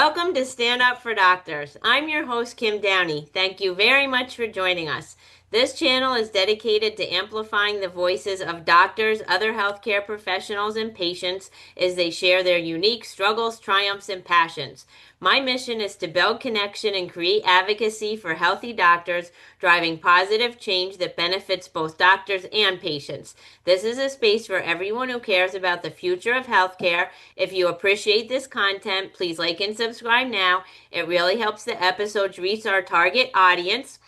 Welcome to Stand Up for Doctors. I'm your host, Kim Downey. Thank you very much for joining us. This channel is dedicated to amplifying the voices of doctors, other healthcare professionals, and patients as they share their unique struggles, triumphs, and passions. My mission is to build connection and create advocacy for healthy doctors, driving positive change that benefits both doctors and patients. This is a space for everyone who cares about the future of healthcare. If you appreciate this content, please like and subscribe now. It really helps the episodes reach our target audience.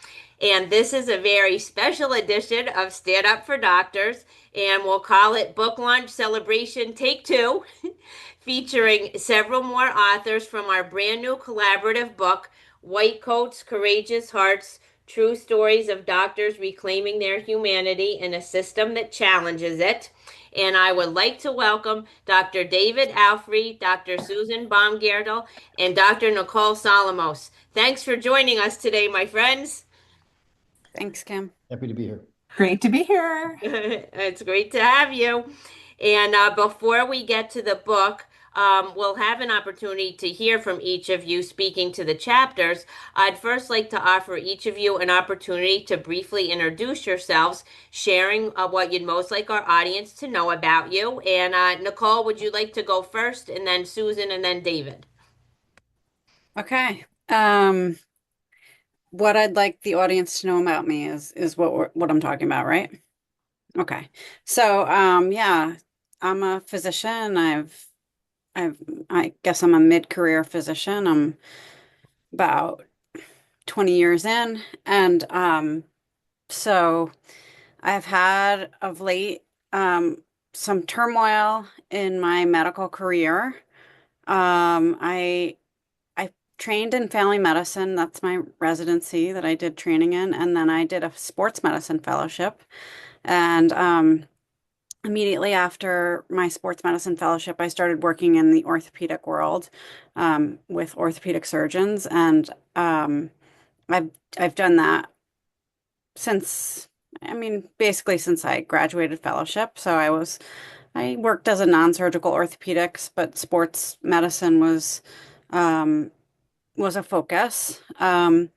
And this is a very special edition of Stand Up for Doctors, and we'll call it Book Launch Celebration Take Two, featuring several more authors from our brand new collaborative book, White Coats, Courageous Hearts, True Stories of Doctors Reclaiming Their Humanity in a System That Challenges It. And I would like to welcome Dr. David Alfery, Dr. Susan Baumgaertel, and Dr. Nicole Solomos. Thanks for joining us today, my friends. Thanks, Kim. Happy to be here. Great to be here. It's great to have you. And before we get to the book, we'll have an opportunity to hear from each of you speaking to the chapters. I'd first like to offer each of you an opportunity to briefly introduce yourselves, sharing what you'd most like our audience to know about you. And Nicole, would you like to go first, and then Susan, and then David? Okay. What I'd like the audience to know about me is what I'm talking about, right? Okay. So, yeah, I'm a physician. I guess I'm a mid-career physician. I'm about 20 years in, and so I've had of late some turmoil in my medical career. I trained in family medicine. That's my residency that I did training in. And then I did a sports medicine fellowship. And immediately after my sports medicine fellowship, I started working in the orthopedic world with orthopedic surgeons. And I've done that since, basically since I graduated fellowship. So I worked as a non-surgical orthopedics, but sports medicine was a focus. And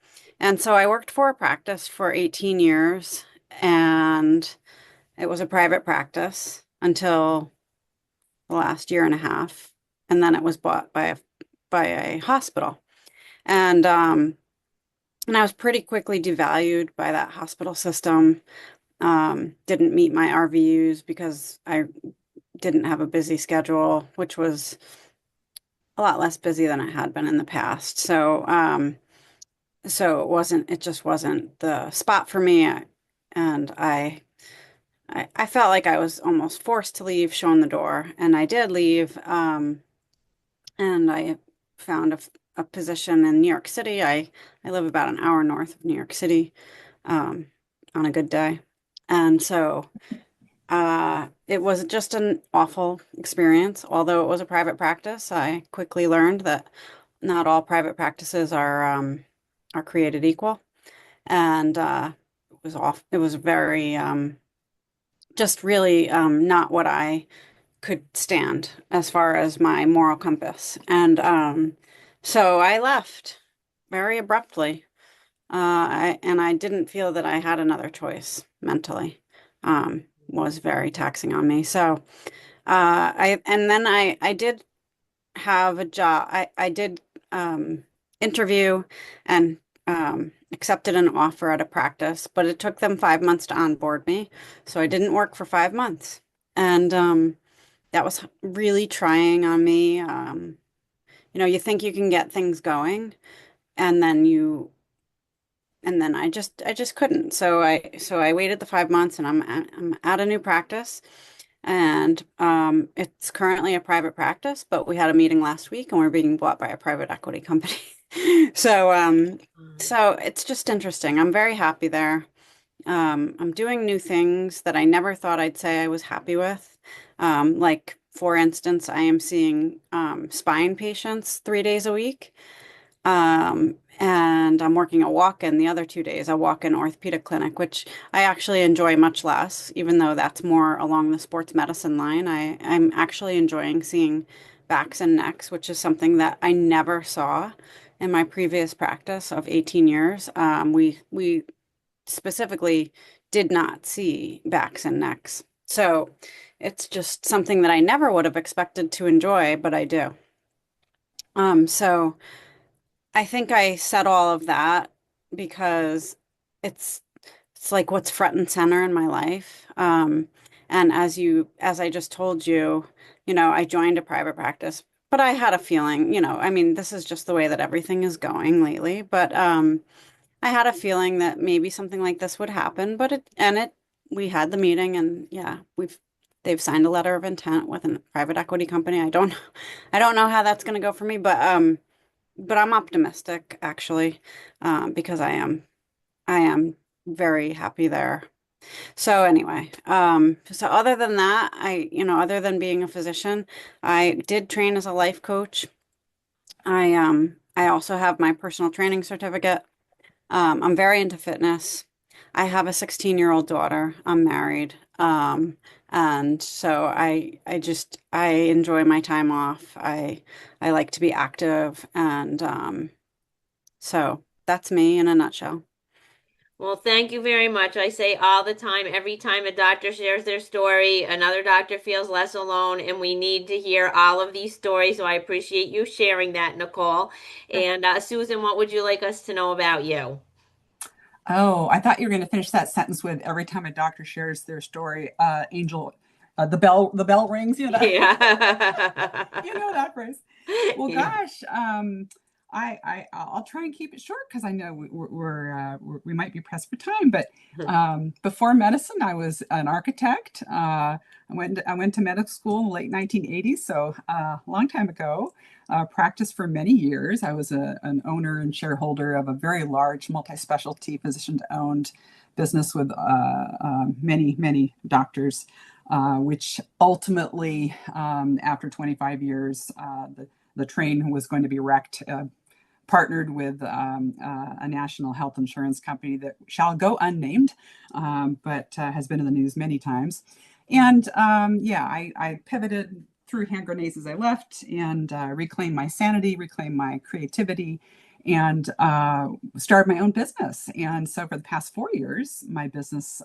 so I worked for a practice for 18 years, and it was a private practice until the last year and a half. And then it was bought by a hospital. And I was pretty quickly devalued by that hospital system. Didn't meet my RVUs because I didn't have a busy schedule, which was a lot less busy than it had been in the past. So it just wasn't the spot for me. And I felt like I was almost forced to leave, shown the door, and I did leave. And I found a position in New York City. I live about an hour north of New York City, on a good day. And so it was just an awful experience. Although it was a private practice, I quickly learned that not all private practices are created equal. And it was very just really not what I could stand as far as my moral compass. And so I left very abruptly. And I didn't feel that I had another choice mentally. Was very taxing on me. So I did have a job. I did interview and accepted an offer at a practice, but it took them 5 months to onboard me. So I didn't work for 5 months. And that was really trying on me. You think you can get things going, and then I just couldn't. So I waited the 5 months, and I'm at a new practice, and it's currently a private practice, but we had a meeting last week, and we're being bought by a private equity company. So it's just interesting. I'm very happy there. I'm doing new things that I never thought I'd say I was happy with. Like, for instance, I am seeing spine patients 3 days a week. And I'm working a walk-in the other 2 days, a walk-in orthopedic clinic, which I actually enjoy much less, even though that's more along the sports medicine line. I'm actually enjoying seeing backs and necks, which is something that I never saw in my previous practice of 18 years. We specifically did not see backs and necks. So it's just something that I never would have expected to enjoy, but I do. So I think I said all of that because it's it's like what's front and center in my life. And as I just told you, I joined a private practice, but I had a feeling, I mean, this is just the way that everything is going lately, but I had a feeling that maybe something like this would happen, but we had the meeting and yeah, they've signed a letter of intent with a private equity company. I don't know how that's going to go for me, but I'm optimistic actually, because I am very happy there. So anyway, so other than that, other than being a physician, I did train as a life coach. I also have my personal training certificate. I'm very into fitness. I have a 16-year-old daughter. I'm married. And so I enjoy my time off. I like to be active, and so that's me in a nutshell. Well, thank you very much. I say all the time, every time a doctor shares their story, another doctor feels less alone, and we need to hear all of these stories. So I appreciate you sharing that, Nicole. And Susan, what would you like us to know about you? Oh, I thought you were going to finish that sentence with every time a doctor shares their story, Angel, the bell rings, Yeah. you know that phrase. Well, Yeah. gosh, I'll try and keep it short because I know we might be pressed for time. But before medicine, I was an architect. I went to medical school in the late 1980s, so a long time ago. Practiced for many years. I was an owner and shareholder of a very large multi-specialty physician-owned business with many doctors, which ultimately, after 25 years, the train was going to be wrecked. Partnered with a national health insurance company that shall go unnamed, but has been in the news many times. And yeah, I pivoted threw hand grenades as I left and reclaimed my sanity, reclaimed my creativity, and started my own business. And so for the past 4 years, my business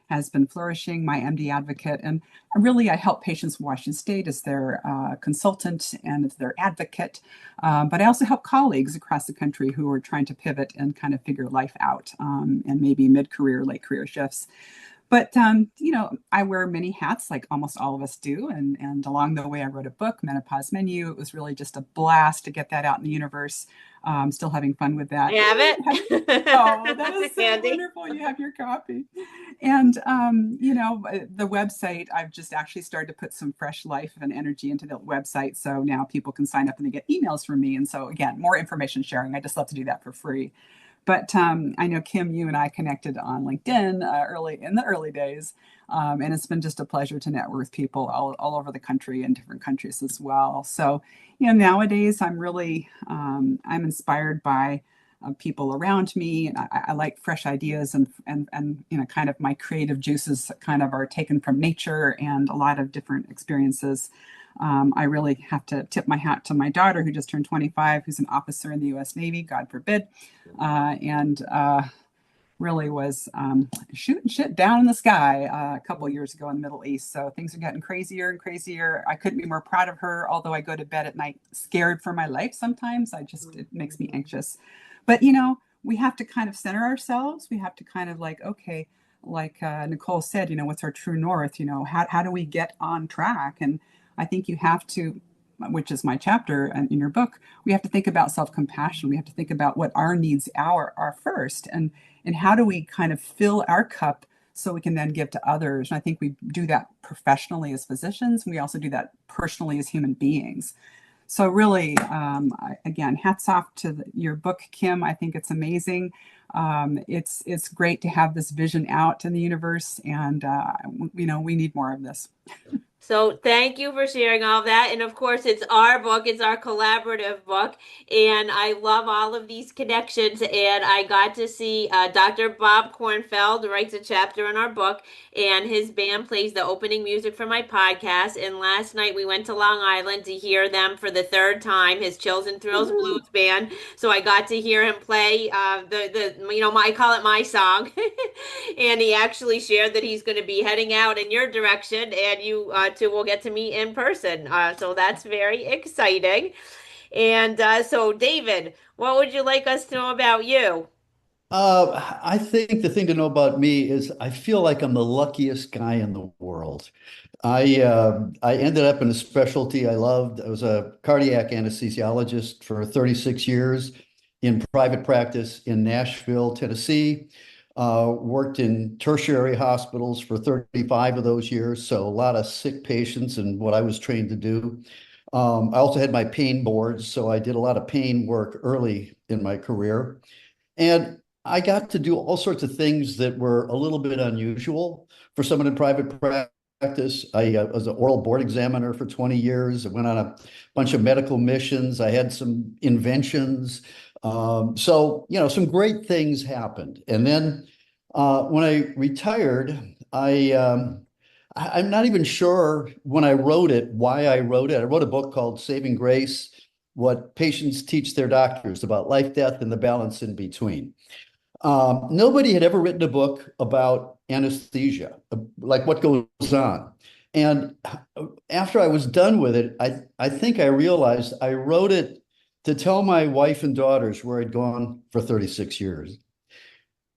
has been flourishing, my MD advocate. And really, I help patients in Washington State as their consultant and as their advocate. But I also help colleagues across the country who are trying to pivot and kind of figure life out, and maybe mid-career, late career shifts. But, I wear many hats like almost all of us do. And along the way, I wrote a book, Menopause Menu. It was really just a blast to get that out in the universe. Still having fun with that. You have Oh, that is it? so Handy. wonderful. You have your copy. And, the website, I've just actually started to put some fresh life and energy into the website. So now people can sign up and they get emails from me. And so again, more information sharing. I just love to do that for free. But I know, Kim, you and I connected on LinkedIn early in the early days. And it's been just a pleasure to network with people all over the country and different countries as well. So, nowadays I'm inspired by people around me. And I like fresh ideas and kind of my creative juices kind of are taken from nature and a lot of different experiences. I really have to tip my hat to my daughter who just turned 25, who's an officer in the U.S. Navy, God forbid, and really was shooting shit down in the sky a couple of years ago in the Middle East. So things are getting crazier and crazier. I couldn't be more proud of her, although I go to bed at night scared for my life sometimes. It makes me anxious. But, we have to kind of center ourselves. We have to kind of okay, like Nicole said, what's our true north? How do we get on track? And I think you have to, which is my chapter in your book, we have to think about self-compassion. We have to think about what our needs are first, and how do we kind of fill our cup so we can then give to others. And I think we do that professionally as physicians. We also do that personally as human beings. So really, again, hats off to your book, Kim. I think it's amazing. It's great to have this vision out in the universe, and we need more of this. So thank you for sharing all of that. And of course, it's our book, it's our collaborative book. And I love all of these connections. And I got to see Dr. Bob Kornfeld writes a chapter in our book, and his band plays the opening music for my podcast. And last night we went to Long Island to hear them for the third time, his Chills and Thrills Blues Band. So I got to hear him play I call it my song. And he actually shared that he's going to be heading out in your direction, and you two will get to meet in person. So that's very exciting. And so, David, what would you like us to know about you? I think the thing to know about me is I feel like I'm the luckiest guy in the world. I ended up in a specialty I loved. I was a cardiac anesthesiologist for 36 years in private practice in Nashville, Tennessee. Worked in tertiary hospitals for 35 of those years, so a lot of sick patients and what I was trained to do. I also had my pain boards, so I did a lot of pain work early in my career. And I got to do all sorts of things that were a little bit unusual for someone in private practice. I was an oral board examiner for 20 years. I went on a bunch of medical missions. I had some inventions. Some great things happened. And then when I retired, I'm not even sure when I wrote it, why I wrote it. I wrote a book called Saving Grace, What Patients Teach Their Doctors About Life, Death, and the Balance in Between. Nobody had ever written a book about anesthesia, like what goes on. And after I was done with it, I think I realized I wrote it to tell my wife and daughters where I'd gone for 36 years.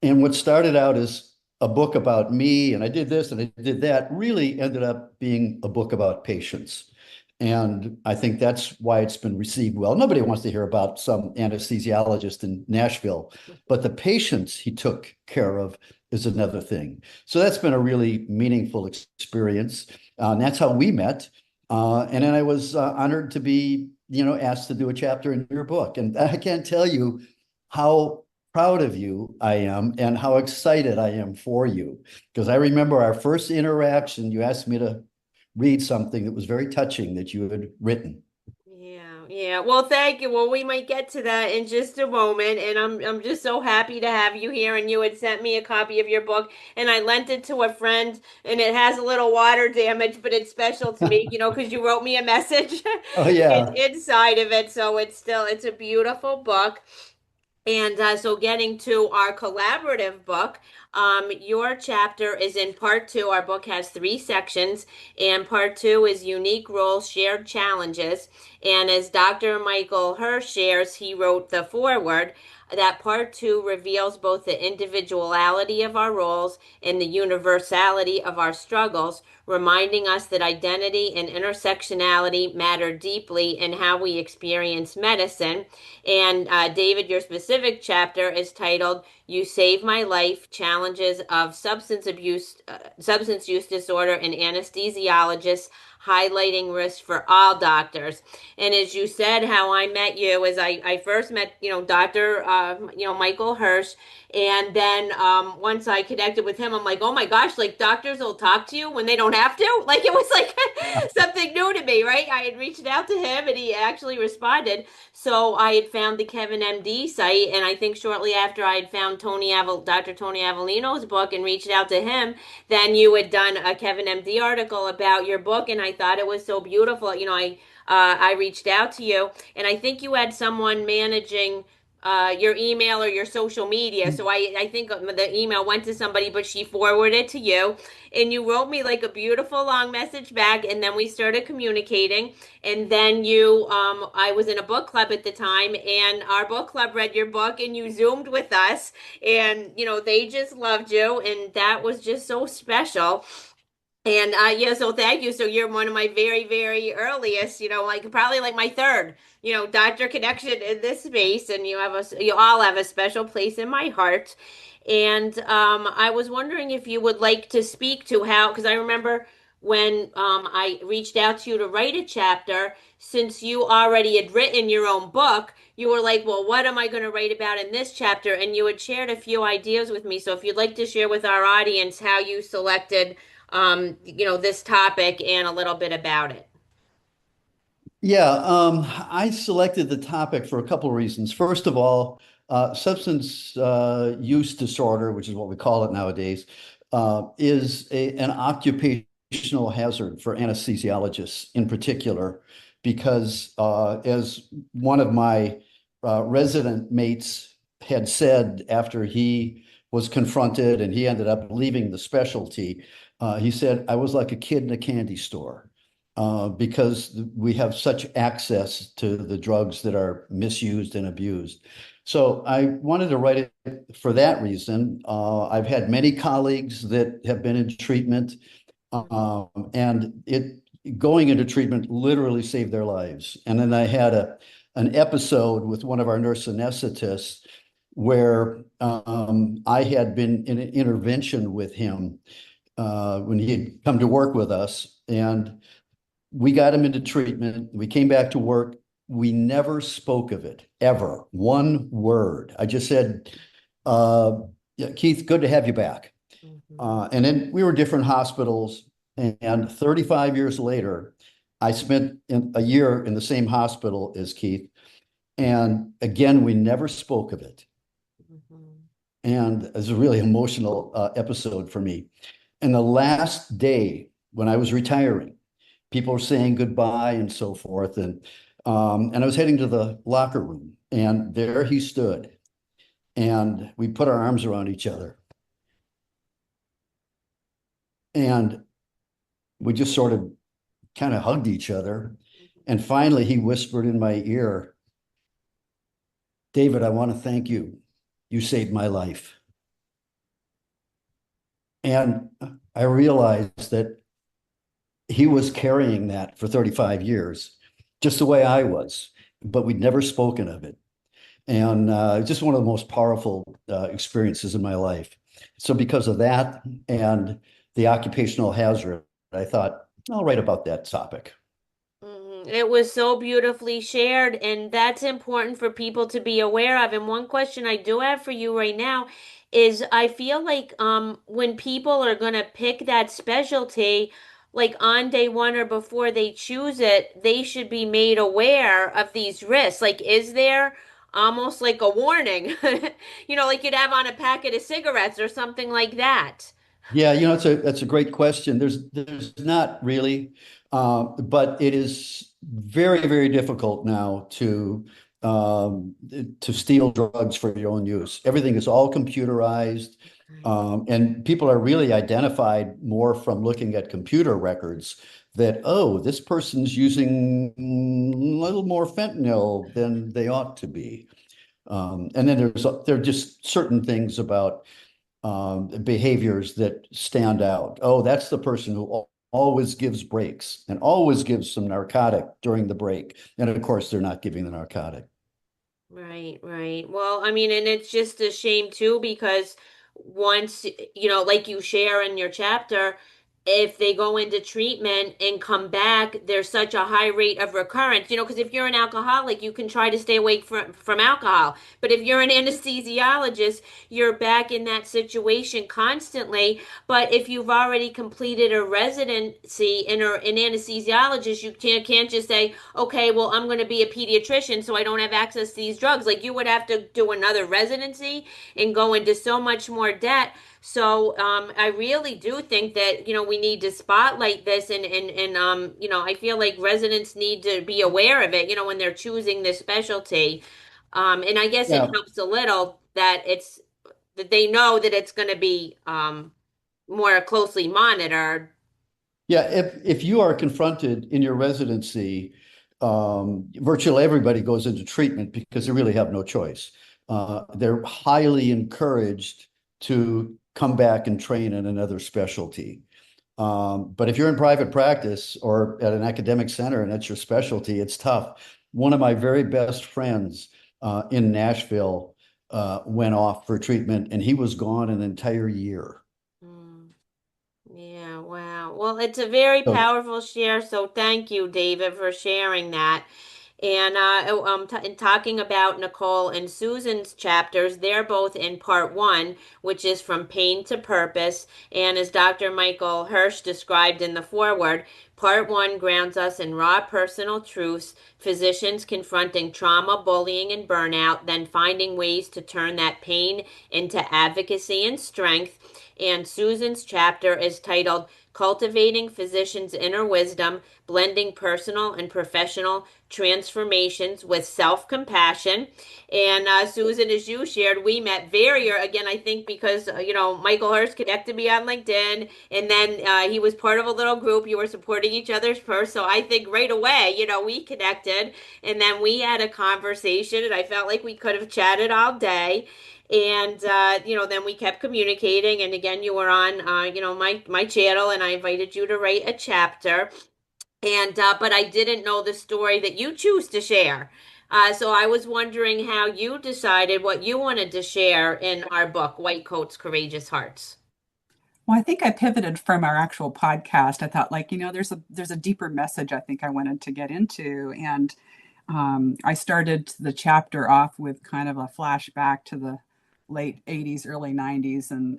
And what started out as a book about me, and I did this and I did that, really ended up being a book about patients. And I think that's why it's been received well. Nobody wants to hear about some anesthesiologist in Nashville, but the patients he took care of is another thing. So that's been a really meaningful experience. And that's how we met. And then I was honored to be, asked to do a chapter in your book. And I can't tell you how proud of you I am and how excited I am for you. Because I remember our first interaction, you asked me to read something that was very touching that you had written. Yeah, yeah. Well, thank you. Well, we might get to that in just a moment, and I'm just so happy to have you here. And you had sent me a copy of your book, and I lent it to a friend, and it has a little water damage, but it's special to me, because you wrote me a message Oh yeah. inside of it. So it's a beautiful book. And so, getting to our collaborative book, your chapter is in part two. Our book has three sections, and part two is unique roles, shared challenges. And as Dr. 𝗕𝗪𝗀 shares, he wrote the foreword that part two reveals both the individuality of our roles and the universality of our struggles, reminding us that identity and intersectionality matter deeply in how we experience medicine. And David, your specific chapter is titled "You Saved My Life: Challenges of Substance Use Disorder in Anesthesiologists." Highlighting risks for all doctors. And as you said, how I met you is I first met, Dr. 𝗕𝗪𝗀. And then once I connected with him, I'm like, oh my gosh, like doctors will talk to you when they don't have to. Like it was like something new to me, right? I had reached out to him and he actually responded. So I had found the Kevin MD site, and I think shortly after I had found Dr. Tony Avellino's book and reached out to him, then you had done a Kevin MD article about your book, and I thought it was so beautiful. I reached out to you, and I think you had someone managing your email or your social media. So I think the email went to somebody, but she forwarded it to you. And you wrote me like a beautiful long message back. And then we started communicating. And then I was in a book club at the time, and our book club read your book, and you Zoomed with us. And, they just loved you. And that was just so special. And yeah, so thank you. So you're one of my very, very earliest, like probably like my third, doctor connection in this space, and you all have a special place in my heart. And I was wondering if you would like to speak to how, because I remember when I reached out to you to write a chapter, since you already had written your own book, you were like, well, what am I going to write about in this chapter? And you had shared a few ideas with me. So if you'd like to share with our audience how you selected this topic and a little bit about it. Yeah, I selected the topic for a couple of reasons. First of all, substance use disorder, which is what we call it nowadays, is an occupational hazard for anesthesiologists in particular, because as one of my resident mates had said after he was confronted and he ended up leaving the specialty, he said, I was like a kid in a candy store. Because we have such access to the drugs that are misused and abused. So I wanted to write it for that reason. I've had many colleagues that have been in treatment, and going into treatment literally saved their lives. And then I had an episode with one of our nurse anesthetists where I had been in an intervention with him when he had come to work with us, and we got him into treatment. We came back to work. We never spoke of it, ever. One word. I just said, yeah, Keith, good to have you back. And then we were different hospitals. And 35 years later, I spent a year in the same hospital as Keith. And again, we never spoke of it. And it was a really emotional episode for me. And the last day when I was retiring, people were saying goodbye and so forth. And I was heading to the locker room, and there he stood. And we put our arms around each other. And we just sort of kind of hugged each other. And finally, he whispered in my ear, David, I want to thank you. You saved my life. And I realized that he was carrying that for 35 years, just the way I was, but we'd never spoken of it. And just one of the most powerful experiences in my life. So because of that and the occupational hazard, I thought, I'll write about that topic. It was so beautifully shared, and that's important for people to be aware of. And one question I do have for you right now is I feel like when people are going to pick that specialty, like on day one or before they choose it, they should be made aware of these risks. Like, is there almost like a warning, like you'd have on a packet of cigarettes or something like that? Yeah, that's a great question. There's not really, but it is very, very difficult now to steal drugs for your own use. Everything is all computerized, and people are really identified more from looking at computer records that, oh, this person's using a little more fentanyl than they ought to be. And then there are just certain things about behaviors that stand out. Oh, that's the person who always gives breaks and always gives some narcotic during the break. And of course, they're not giving the narcotic. Right, right. Well, I mean, and it's just a shame too, because once, like you share in your chapter, if they go into treatment and come back, there's such a high rate of recurrence, because if you're an alcoholic, you can try to stay away from alcohol. But if you're an anesthesiologist, you're back in that situation constantly. But if you've already completed a residency in an anesthesiologist, you can't just say, okay, well, I'm going to be a pediatrician, so I don't have access to these drugs. Like you would have to do another residency and go into so much more debt. So I really do think that we need to spotlight this, and I feel like residents need to be aware of it when they're choosing this specialty, and I guess it Yeah. helps a little that they know that it's going to be more closely monitored. Yeah, if you are confronted in your residency, virtually everybody goes into treatment because they really have no choice. They're highly encouraged to come back and train in another specialty. But if you're in private practice or at an academic center and that's your specialty, it's tough. One of my very best friends in Nashville went off for treatment, and he was gone an entire year. Yeah, wow. Well, it's a very So powerful share, so thank you, David, for sharing that. And in talking about Nicole and Susan's chapters, they're both in part one, which is From Pain to Purpose. And as Dr. 𝗕𝗁𝗁𝐻 described in the foreword, part one grounds us in raw personal truths, physicians confronting trauma, bullying, and burnout, then finding ways to turn that pain into advocacy and strength. And Susan's chapter is titled Cultivating Physicians' Inner Wisdom, Blending Personal and Professional Transformations with Self-Compassion. And Susan, as you shared, we met again, I think because, 𝗕𝗁𝗁𝐻 connected me on LinkedIn, and then he was part of a little group. You were supporting each other's first. So I think right away, we connected, and then we had a conversation, and I felt like we could have chatted all day. And then we kept communicating, and again, you were on my channel, and I invited you to write a chapter. And but I didn't know the story that you choose to share. So I was wondering how you decided what you wanted to share in our book, White Coats, Courageous Hearts. Well, I think I pivoted from our actual podcast. I thought, there's a deeper message I think I wanted to get into, and I started the chapter off with kind of a flashback to the late 80s, early 90s, and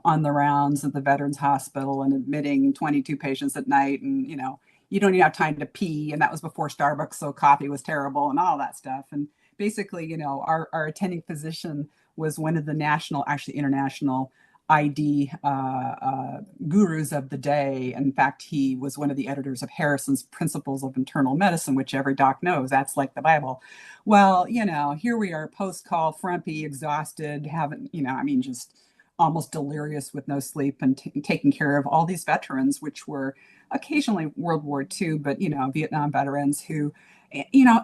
on the rounds at the Veterans Hospital and admitting 22 patients at night, and you don't even have time to pee, and that was before Starbucks, so coffee was terrible and all that stuff. And basically, our attending physician was one of the national, actually international 𝐷𝑎𝑣𝑖𝑑 gurus of the day. In fact, he was one of the editors of Harrison's Principles of Internal Medicine, which every doc knows. That's like the Bible. Well, here we are post-call, frumpy, exhausted, just almost delirious with no sleep, and taking care of all these veterans, which were occasionally World War II, but, Vietnam veterans who,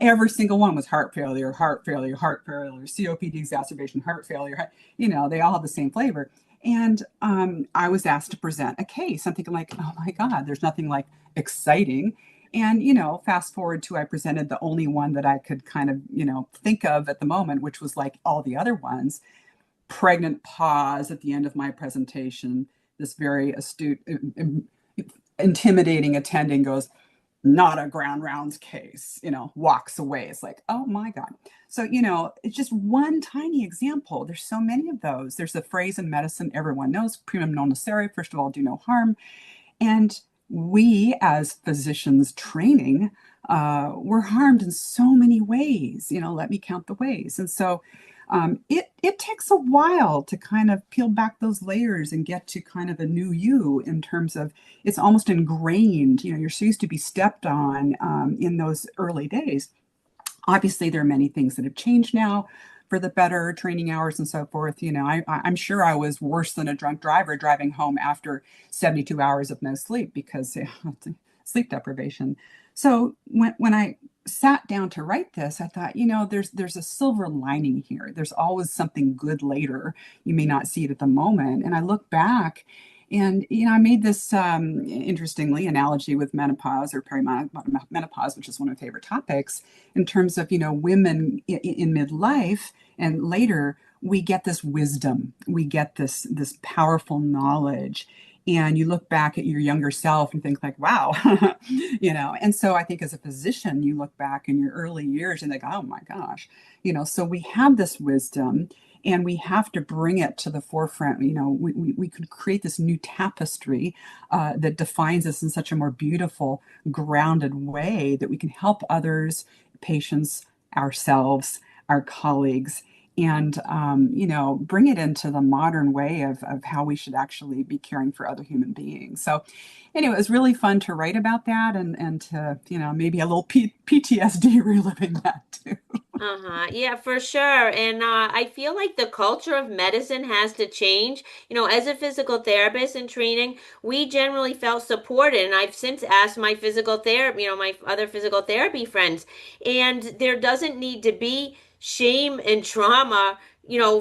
every single one was heart failure, COPD exacerbation, heart failure. They all have the same flavor. And I was asked to present a case. I'm thinking like, oh my God, there's nothing like exciting. And, fast forward to I presented the only one that I could kind of, think of at the moment, which was like all the other ones. Pregnant pause at the end of my presentation. This very astute, intimidating attending goes, not a ground rounds case, walks away. It's like, oh my God. So, it's just one tiny example. There's so many of those. There's a phrase in medicine everyone knows, primum non nocere, first of all, do no harm. And we as physicians training, we're harmed in so many ways, let me count the ways. And so it takes a while to kind of peel back those layers and get to kind of a new you, in terms of it's almost ingrained. You're so used to be stepped on in those early days. Obviously, there are many things that have changed now for the better, training hours and so forth. I'm sure I was worse than a drunk driver driving home after 72 hours of no sleep because sleep deprivation. So when I sat down to write this, I thought, there's a silver lining here. There's always something good later. You may not see it at the moment. And I look back and, I made this, interestingly, analogy with menopause or perimenopause, which is one of my favorite topics, in terms of, women in midlife and later, we get this wisdom, we get this powerful knowledge. And you look back at your younger self and think like, wow, and so I think as a physician, you look back in your early years and think, oh my gosh, so we have this wisdom and we have to bring it to the forefront. We could create this new tapestry that defines us in such a more beautiful, grounded way that we can help others, patients, ourselves, our colleagues, and bring it into the modern way of how we should actually be caring for other human beings. So anyway, it was really fun to write about that and to, maybe a little PTSD reliving that too. Yeah, for sure. And I feel like the culture of medicine has to change. As a physical therapist in training, we generally felt supported. And I've since asked my physical therapy, my other physical therapy friends, and there doesn't need to be shame and trauma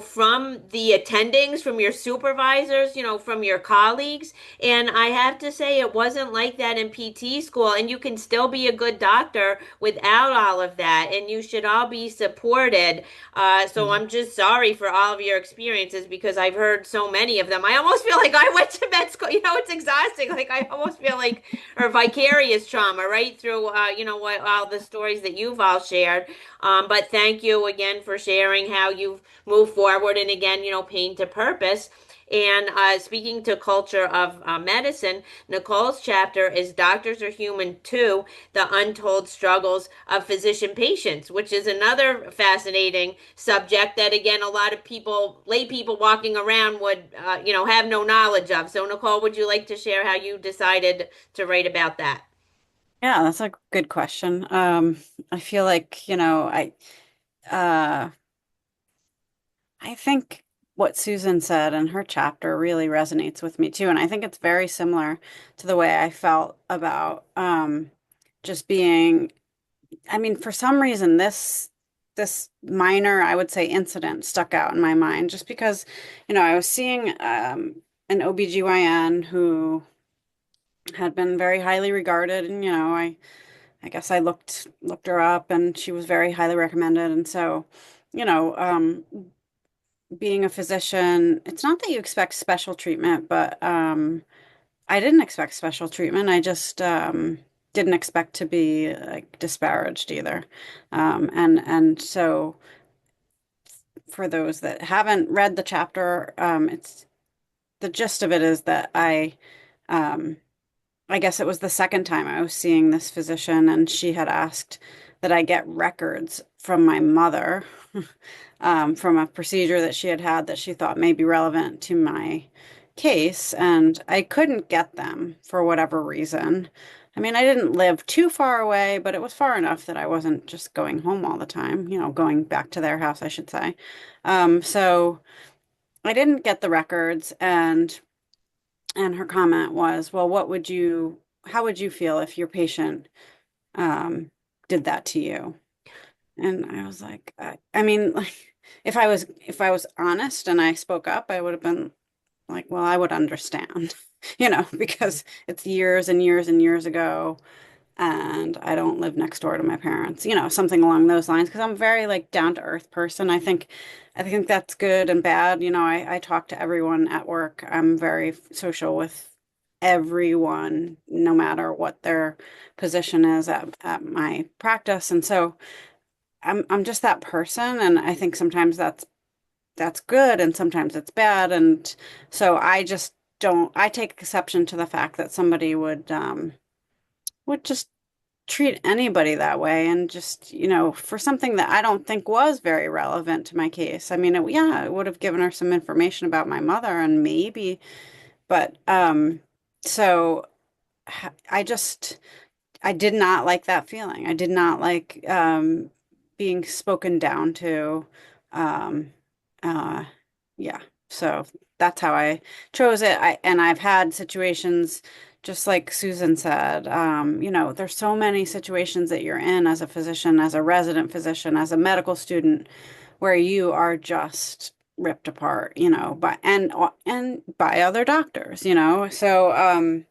from the attendings, from your supervisors, from your colleagues. And I have to say, it wasn't like that in PT school. And you can still be a good doctor without all of that. And you should all be supported. So I'm just sorry for all of your experiences because I've heard so many of them. I almost feel like I went to med school. It's exhausting. Like I almost feel like, or vicarious trauma, right? Through, what all the stories that you've all shared. But thank you again for sharing how you've moved forward and again, pain to purpose. And speaking to culture of medicine, Nicole's chapter is Doctors Are Human Too, The Untold Struggles of Physician Patients, which is another fascinating subject that, again, a lot of people, lay people walking around would, have no knowledge of. So, Nicole, would you like to share how you decided to write about that? Yeah, that's a good question. I feel like, uh, I think what Susan said in her chapter really resonates with me too. And I think it's very similar to the way I felt about just being, I mean, for some reason, this minor, I would say, incident stuck out in my mind just because, I was seeing an OBGYN who had been very highly regarded, and I guess I looked her up, and she was very highly recommended. And so, you know, um, being a physician, it's not that you expect special treatment, but I didn't expect special treatment. I just didn't expect to be like disparaged either. And so for those that haven't read the chapter, it's the gist of it is that um, I guess it was the second time I was seeing this physician, and she had asked that I get records from my mother from a procedure that she had had that she thought may be relevant to my case, and I couldn't get them for whatever reason. I mean, I didn't live too far away, but it was far enough that I wasn't just going home all the time, going back to their house, I should say. So I didn't get the records, and her comment was, well, how would you feel if your patient did that to you? And I was like, I mean, like, if I was honest and I spoke up, I would have been like, well, I would understand, because it's years and years and years ago, and I don't live next door to my parents, something along those lines. Because I'm a very like down to earth person. I think that's good and bad. I talk to everyone at work. I'm very social with everyone, no matter what their position is at my practice. And so I'm just that person. And I think sometimes that's good and sometimes it's bad. And so I take exception to the fact that somebody would just treat anybody that way, and just, for something that I don't think was very relevant to my case. I mean, yeah, it would have given her some information about my mother and maybe, but so I just I did not like that feeling. I did not like being spoken down to. Um uh yeah. So that's how I chose it. And I've had situations just like Susan said, there's so many situations that you're in as a physician, as a resident physician, as a medical student, where you are just ripped apart, and by other doctors, So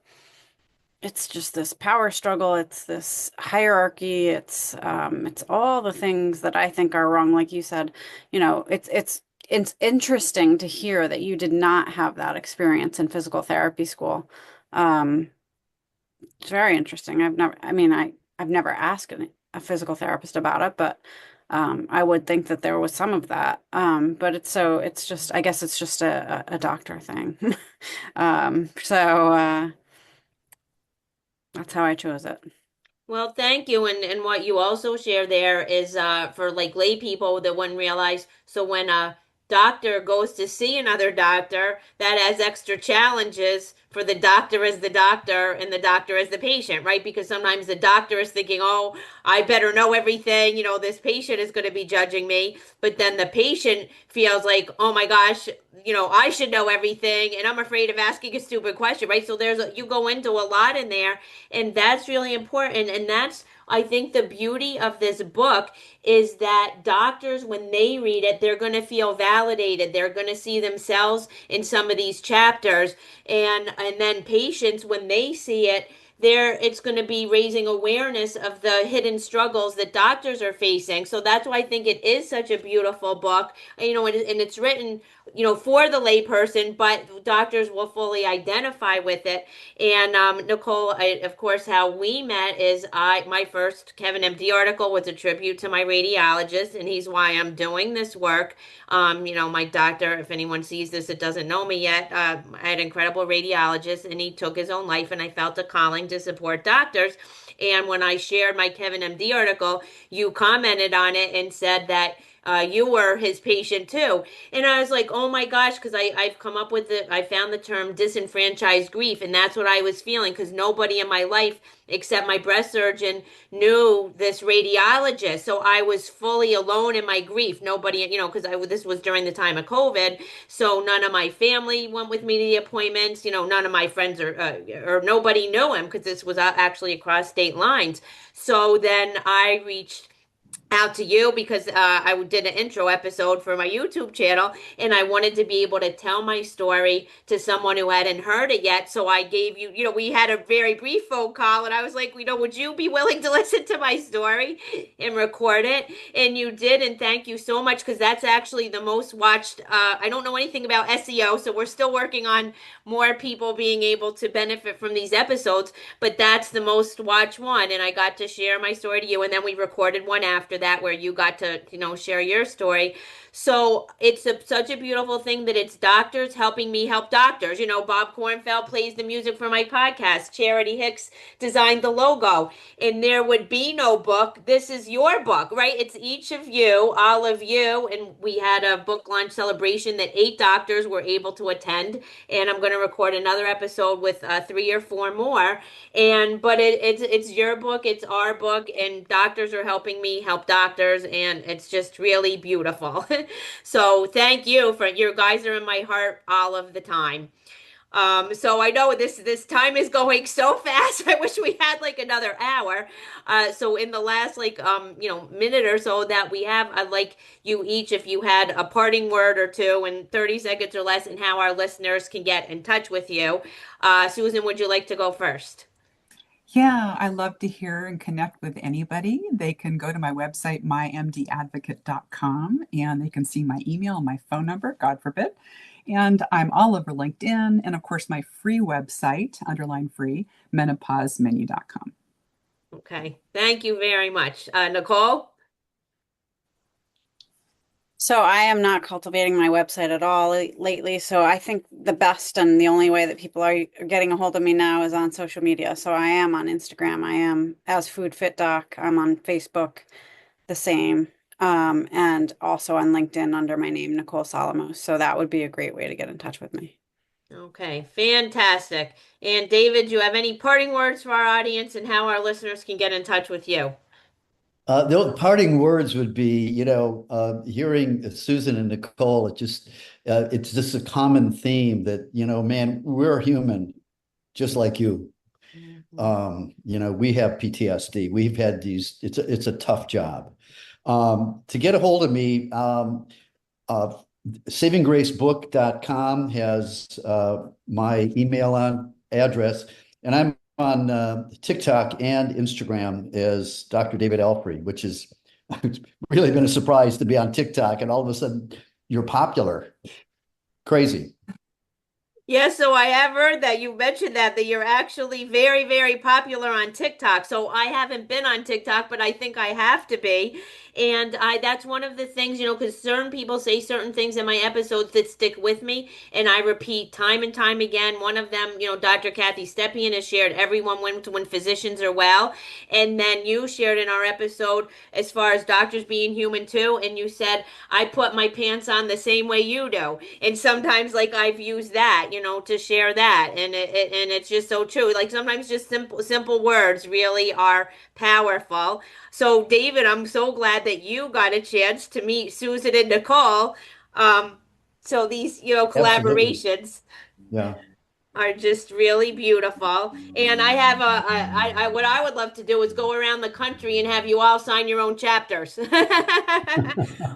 it's just this power struggle, it's this hierarchy, it's all the things that I think are wrong. Like you said, it's interesting to hear that you did not have that experience in physical therapy school. Um, it's very interesting. I've never asked a physical therapist about it, but I would think that there was some of that. But it's just, I guess it's just a doctor thing. So that's how I chose it. Well, thank you. And what you also share there is for like lay people that wouldn't realize. So when a doctor goes to see another doctor, that has extra challenges for the doctor as the doctor and the doctor as the patient, right? Because sometimes the doctor is thinking, oh, I better know everything. This patient is going to be judging me. But then the patient feels like, oh my gosh, I should know everything. And I'm afraid of asking a stupid question, right? So you go into a lot in there, and that's really important. And that's I think the beauty of this book is that doctors, when they read it, they're going to feel validated. They're going to see themselves in some of these chapters. And then patients, when they see it, there it's going to be raising awareness of the hidden struggles that doctors are facing. So that's why I think it is such a beautiful book. And it's written, for the layperson, but doctors will fully identify with it. And Nicole, of course, how we met is my first Kevin MD article was a tribute to my radiologist, and he's why I'm doing this work. My doctor, if anyone sees this that doesn't know me yet, I had an incredible radiologist, and he took his own life, and I felt a calling to support doctors. And when I shared my Kevin MD article, you commented on it and said that you were his patient too. And I was like, oh my gosh, because I've come up with I found the term disenfranchised grief. And that's what I was feeling because nobody in my life except my breast surgeon knew this radiologist. So I was fully alone in my grief. Nobody, because this was during the time of COVID. So none of my family went with me to the appointments. None of my friends or nobody knew him because this was actually across state lines. So then I reached out to you because I did an intro episode for my YouTube channel and I wanted to be able to tell my story to someone who hadn't heard it yet. So I gave you, we had a very brief phone call and I was like, would you be willing to listen to my story and record it? And you did. And thank you so much because that's actually the most watched. I don't know anything about SEO, so we're still working on more people being able to benefit from these episodes, but that's the most watched one. And I got to share my story to you. And then we recorded one after that where you got to share your story. So it's such a beautiful thing that it's doctors helping me help doctors. Bob Kornfeld plays the music for my podcast. Charity Hicks designed the logo. And there would be no book. This is your book, right? It's each of you, all of you. And we had a book launch celebration that 8 doctors were able to attend. And I'm going to record another episode with 3 or 4 more. But it's your book, it's our book, and doctors are helping me help doctors, and it's just really beautiful. So thank you for your guys are in my heart all of the time. So I know this time is going so fast. I wish we had like another hour. So in the last minute or so that we have, I'd like you each, if you had a parting word or two in 30 seconds or less, and how our listeners can get in touch with you. Susan, would you like to go first? Yeah, I love to hear and connect with anybody. They can go to my website, mymdadvocate.com, and they can see my email and my phone number, God forbid. And I'm all over LinkedIn. And of course, my free website, underline free, menopausemenu.com. Okay. Thank you very much. Nicole? So I am not cultivating my website at all lately. So I think the best and the only way that people are getting a hold of me now is on social media. So I am on Instagram. I am as Food Fit Doc. I'm on Facebook, the same. And also on LinkedIn under my name, Nicole Solomos. So that would be a great way to get in touch with me. Okay, fantastic. And David, do you have any parting words for our audience and how our listeners can get in touch with you? The parting words would be, hearing Susan and Nicole, it's just a common theme that, man, we're human, just like you. We have PTSD. We've had it's a tough job. To get a hold of me, savinggracebook.com has my email address, and I'm on TikTok and Instagram as Dr. David Alfery, which is it's really been a surprise to be on TikTok and all of a sudden you're popular. Crazy. Yes, so I have heard that you mentioned that you're actually very, very popular on TikTok. So I haven't been on TikTok, but I think I have to be. And that's one of the things, because certain people say certain things in my episodes that stick with me. And I repeat time and time again. One of them, Dr. Cathy Stepien has shared everyone when physicians are well. And then you shared in our episode as far as doctors being human too. And you said, I put my pants on the same way you do. And sometimes I've used that, to share that. And it's just so true. Like sometimes just simple words really are powerful. So David, I'm so glad that you got a chance to meet Susan and Nicole. So these, Absolutely. collaborations. Yeah. are just really beautiful. And I have what I would love to do is go around the country and have you all sign your own chapters,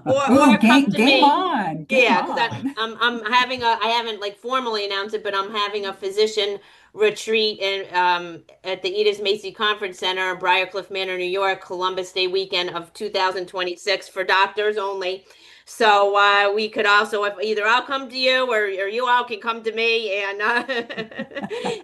Ooh, or come to game me. on, game Yeah, because on. I'm having a I haven't like formally announced it, but I'm having a physician retreat in at the Edith Macy Conference Center in Briarcliff Manor, New York, Columbus Day weekend of 2026 for doctors only. So we could also, if either I'll come to you or you all can come to me, and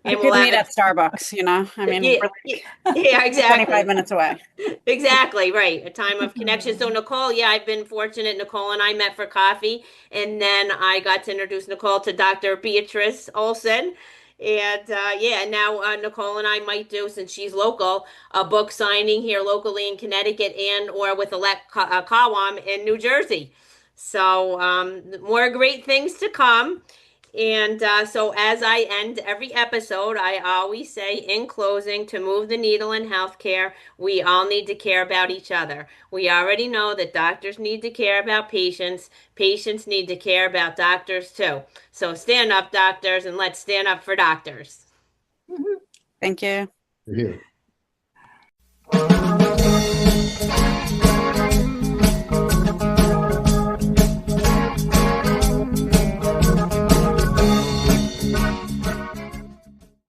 We and we'll could have meet it. at Starbucks, you know. I mean, Yeah, we're yeah, like yeah, 25 exactly. minutes away. Exactly, right. A time of connection. So Nicole, yeah, I've been fortunate. Nicole and I met for coffee, and then I got to introduce Nicole to Dr. Beatrice Olson. And yeah, now Nicole and I might do, since she's local, a book signing here locally in Connecticut and or with Elect Kawam in New Jersey. So more great things to come. And so, as I end every episode, I always say in closing, to move the needle in healthcare, we all need to care about each other. We already know that doctors need to care about patients, patients need to care about doctors too. So, stand up, doctors, and let's stand up for doctors. Thank you. Here.